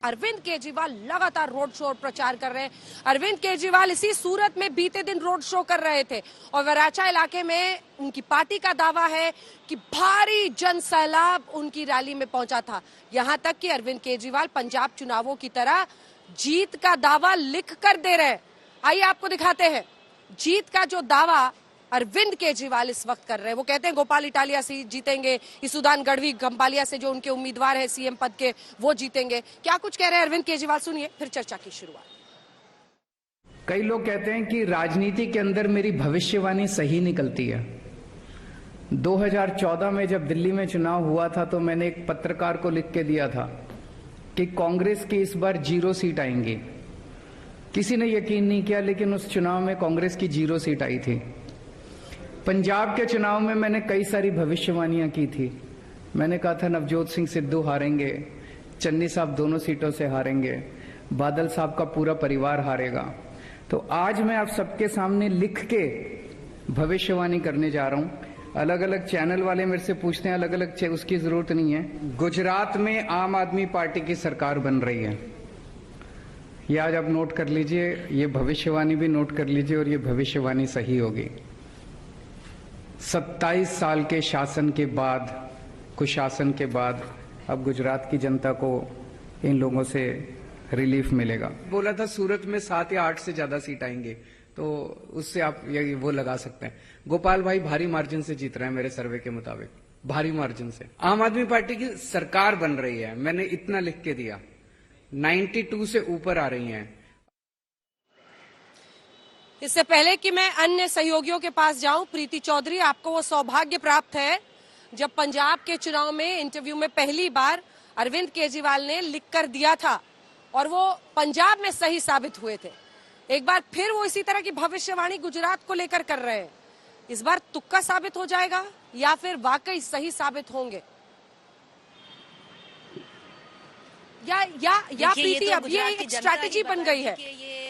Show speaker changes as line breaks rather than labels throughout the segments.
अरविंद केजरीवाल लगातार road show और प्रचार कर रहे हैं। अरविंद केजरीवाल इसी सूरत में बीते दिन रोड शो कर रहे थे और वराचा इलाके में उनकी पार्टी का दावा है कि भारी जन सैलाब उनकी रैली में पहुंचा था। यहां तक कि अरविंद केजरीवाल पंजाब चुनावों की तरह जीत का दावा लिख कर दे रहे हैं। आइए आपको दिखाते हैं जीत का जो दावा अरविंद केजरीवाल इस वक्त कर रहे हैं। वो कहते हैं गोपाल इटालिया से जीतेंगे, ईसुदान गढ़वी गंपालिया से जो उनके उम्मीदवार है सीएम पद के वो जीतेंगे। क्या कुछ कह रहे हैं अरविंद केजरीवाल, सुनिए फिर चर्चा की शुरुआत।
कई लोग कहते हैं कि राजनीति के अंदर मेरी भविष्यवाणी सही निकलती है। 2014 में जब दिल्ली में चुनाव हुआ था तो मैंने एक पत्रकार को लिख के दिया था कि कांग्रेस की इस बार 0 सीट आएंगी। किसी ने यकीन नहीं किया, लेकिन उस चुनाव में कांग्रेस की 0 सीट आई थी। पंजाब के चुनाव में मैंने कई सारी भविष्यवाणियां की थी। मैंने कहा था नवजोत सिंह सिद्धू हारेंगे, चन्नी साहब दोनों सीटों से हारेंगे, बादल साहब का पूरा परिवार हारेगा। तो आज मैं आप सबके सामने लिख के भविष्यवाणी करने जा रहा हूं। अलग अलग चैनल वाले मेरे से पूछते हैं, अलग अलग उसकी जरूरत नहीं है। गुजरात में आम आदमी पार्टी की सरकार बन रही है। ये आज आप नोट कर लीजिए, ये भविष्यवाणी भी नोट कर लीजिए और ये भविष्यवाणी सही होगी। 27 साल के शासन के बाद, कुशासन के बाद अब गुजरात की जनता को इन लोगों से रिलीफ मिलेगा। बोला था सूरत में 7 या 8 से ज्यादा सीट आएंगे, तो उससे आप ये वो लगा सकते हैं। गोपाल भाई भारी मार्जिन से जीत रहे हैं मेरे सर्वे के मुताबिक, भारी मार्जिन से। आम आदमी पार्टी की सरकार बन रही है, मैंने इतना लिख के दिया। 92 से ऊपर आ रही हैं।
इससे पहले कि मैं अन्य सहयोगियों के पास जाऊं, प्रीति चौधरी, आपको वो सौभाग्य प्राप्त है जब पंजाब के चुनाव में इंटरव्यू में पहली बार अरविंद केजरीवाल ने लिख कर दिया था और वो पंजाब में सही साबित हुए थे। एक बार फिर वो इसी तरह की भविष्यवाणी गुजरात को लेकर कर रहे हैं। इस बार तुक्का साबित हो जाएगा या फिर वाकई सही साबित होंगे? या प्रीति अब ये एक स्ट्रैटेजी बन गई है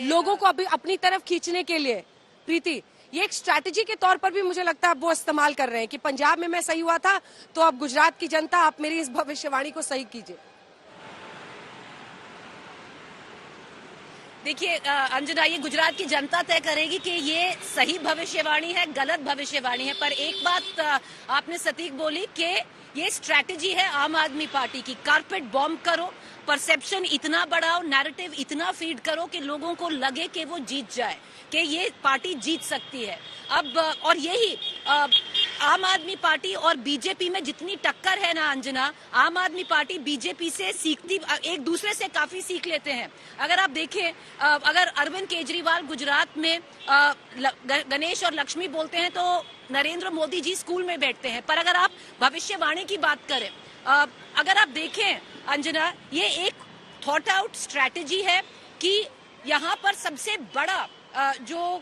लोगों को अभी अपनी तरफ खींचने के लिए। प्रीति, ये एक स्ट्रैटेजी के तौर पर भी मुझे लगता है अब वो इस्तेमाल कर रहे हैं कि पंजाब में मैं सही हुआ था तो अब गुजरात की जनता आप मेरी इस भविष्यवाणी को सही कीजिए।
देखिए अंजना, ये गुजरात की जनता तय करेगी कि ये सही भविष्यवाणी है, गलत भविष्यवाणी है। पर एक बात आपने सटीक बोली कि ये स्ट्रैटेजी है आम आदमी पार्टी की। कारपेट बॉम्ब करो, परसेप्शन इतना बढ़ाओ, नैरेटिव इतना फीड करो कि लोगों को लगे कि वो जीत जाए, कि ये पार्टी जीत सकती है। अब और यही आम आदमी पार्टी और बीजेपी में जितनी टक्कर है ना अंजना, आम आदमी पार्टी बीजेपी से सीखती, एक दूसरे से काफी सीख लेते हैं। अगर आप देखें, अगर अरविंद केजरीवाल गुजरात में गणेश और लक्ष्मी बोलते हैं तो नरेंद्र मोदी जी स्कूल में बैठते हैं। पर अगर आप भविष्यवाणी की बात करें, अगर आप देखें अंजना, ये एक थॉट आउट स्ट्रैटेजी है कि यहाँ पर सबसे बड़ा जो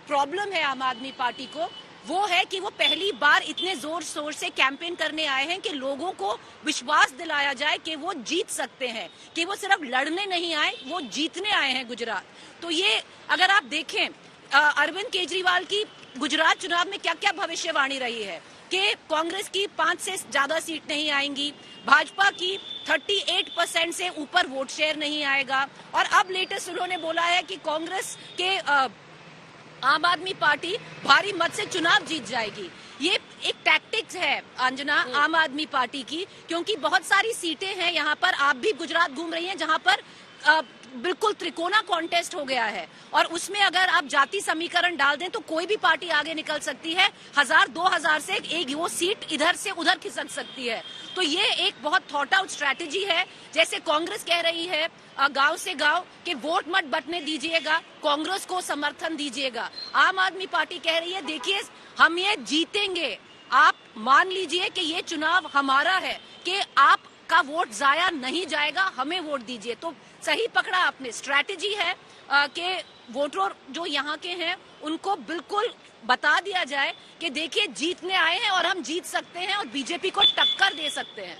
प्रॉब्लम है आम आदमी पार्टी को, वो है कि वो पहली बार इतने जोर शोर से कैंपेन करने आए हैं कि लोगों को विश्वास दिलाया जाए कि वो जीत सकते हैं, कि वो सिर्फ लड़ने नहीं आए, वो जीतने आए हैं गुजरात। तो ये अगर आप देखें अरविंद केजरीवाल की गुजरात चुनाव में क्या क्या भविष्यवाणी रही है कि कांग्रेस की 5 से ज्यादा सीट नहीं आएंगी, भाजपा की 38% से ऊपर वोट शेयर नहीं आएगा, और अब लेटेस्ट उन्होंने बोला है कि कांग्रेस के आम आदमी पार्टी भारी मत से चुनाव जीत जाएगी। ये एक टैक्टिक्स है अंजना आम आदमी पार्टी की, क्योंकि बहुत सारी सीटें हैं यहाँ पर, आप भी गुजरात घूम रही हैं, जहाँ पर बिल्कुल त्रिकोणा कॉन्टेस्ट हो गया है। और उसमें अगर आप जाति समीकरण डाल दें तो कोई भी पार्टी आगे निकल सकती है। 1000-2000 से एक वो सीट इधर से उधर खिसक सकती है। तो ये एक बहुत थॉट आउट स्ट्रैटेजी है। जैसे कांग्रेस कह रही है गांव से गांव कि वोट मत बंटने दीजिएगा, कांग्रेस को समर्थन दीजिएगा। आम आदमी पार्टी कह रही है देखिए हम ये जीतेंगे, आप मान लीजिए कि ये चुनाव हमारा है, कि आप का वोट जाया नहीं जाएगा, हमें वोट दीजिए। तो सही पकड़ा आपने, स्ट्रैटेजी है कि वोटर जो यहाँ के हैं उनको बिल्कुल बता दिया जाए कि देखिए जीतने आए हैं और हम जीत सकते हैं और बीजेपी को टक्कर दे सकते हैं।